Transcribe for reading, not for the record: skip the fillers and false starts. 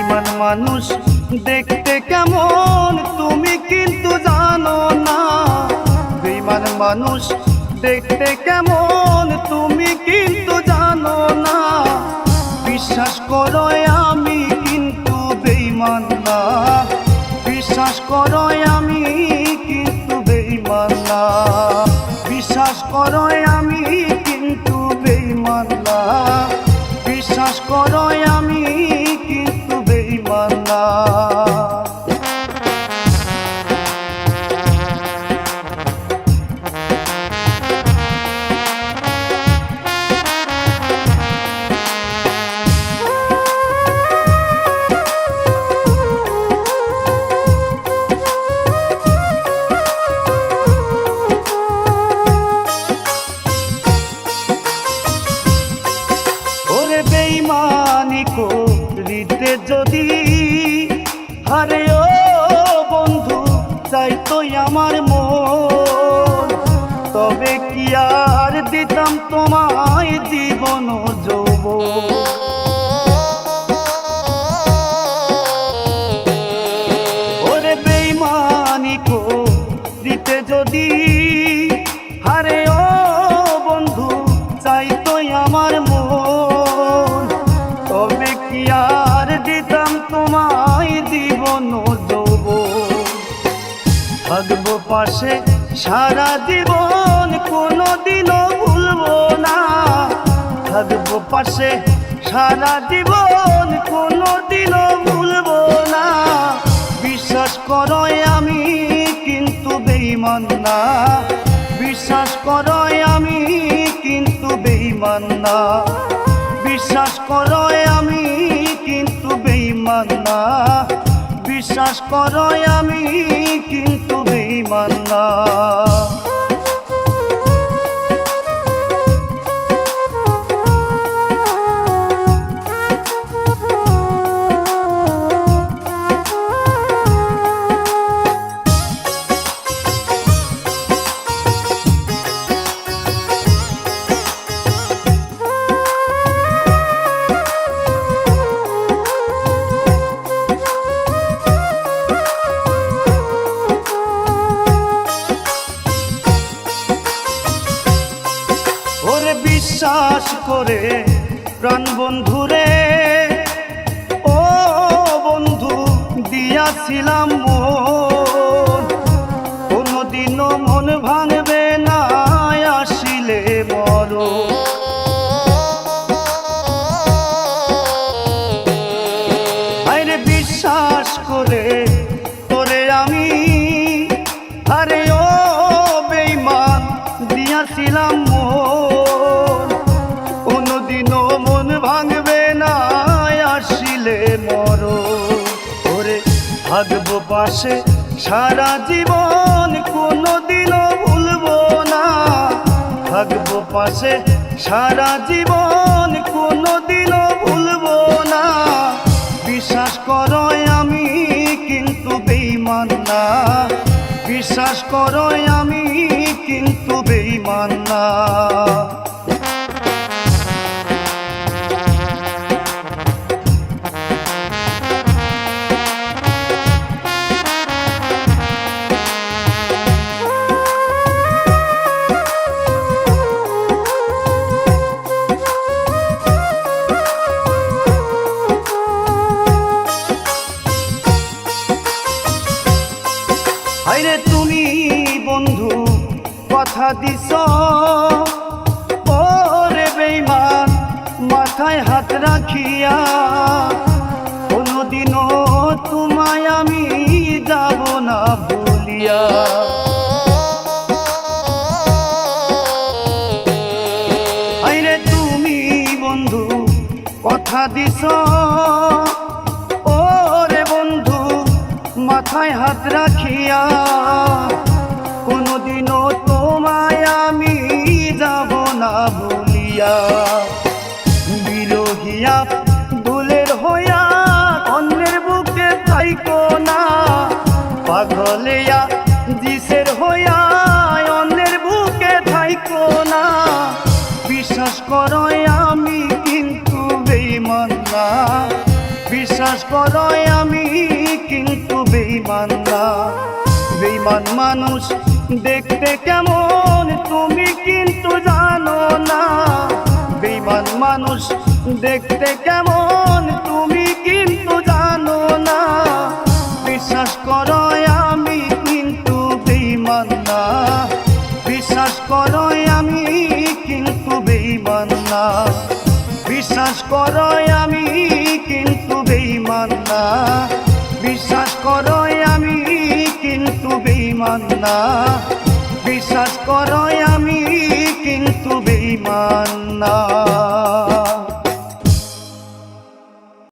বেঈমান মানুষ দেখতে কেমন তুমি কিন্তু জানো না। বেঈমান মানুষ দেখতে কেমন তুমি কিন্তু জানো না। বিশ্বাস করো আমি কিন্তু বেঈমান না। বিশ্বাস করো আমি কিন্তু বেঈমান না। বিশ্বাস করো আমি কিন্তু বেঈমান না। বিশ্বাস করো আমি কিন্তু বেঈমান না। বেঈমানি করিতে যদি হারে ও বন্ধু চাইতো আমার মন, তবে কি আর দিতাম তোমায় জীবন যৌবন। ওরে বেঈমানি করিতে যদি হারে ও বন্ধু চাইতো আমার মন, তবে কি আর দিতাম তোমায় জীবন যৌবন। থাকবো পাশে সারা জীবন কোনোদিনও ভুলবো না। থাকবো পাশে সারা জীবন কোনোদিনও ভুলবো না। বিশ্বাস করো আমি কিন্তু বেঈমান না। বিশ্বাস করো আমি কিন্তু বেঈমান না। বিশ্বাস করো আমি কিন্তু বেঈমান না। বিশ্বাস করো আমি কিন্তু বেঈমান না। বিশ্বাস করে প্রাণ বন্ধুরে ও বন্ধু দিয়াছিলাম মন, কোনদিনও মন ভাঙবে না আসিলে মরণ। আরে বিশ্বাস করে তোরে আমি আরে ও বেঈমান দিয়াছিলাম মন, কোনদিনও মন ভাঙবে না আসিলে মরণ। ওরে থাকবো পাশে সারা জীবন কোনদিনও ভুলবো না। থাকবো পাশে সারা জীবন কোনদিনও ভুলবো না। বিশ্বাস করো আমি কিন্তু বেঈমান না। বিশ্বাস করো আমি কিন্তু বেঈমান না। আরে তুমি বন্ধু কথা দিছ ওরে বেঈমান মাথায় হাত রাখিয়া, কোনদিনও তোমায় আমি যাব না ভুলিয়া। আরে তুমি বন্ধু কথা দিছ ওরে বন্ধু মাথায় হাত রাখিয়া, কোনদিনও তোমায় আমি যাব না ভুলিয়া। বিরহিয়া দুলের হইয়া অন্যের বুকে থাইকো না। পাগলিয়া জিসের হইয়া অন্যের বুকে থাইকো না। বিশ্বাস করো আমি কিন্তু বেঈমান না। বিশ্বাস করো আমি কিন্তু বেঈমান না। বেঈমান মানুষ দেখতে কেমন তুমি কিন্তু জানো না। বেঈমান মানুষ দেখতে কেমন তুমি কিন্তু জানো না। বিশ্বাস করো আমি কিন্তু বেঈমান না। বিশ্বাস করো আমি কিন্তু বেঈমান না। বিশ্বাস করো আমি কিন্তু বেঈমান না। বিশ্বাস করো আমি কিন্তু বেঈমান না। বিশ্বাস করো আমি কিন্তু বেঈমান না।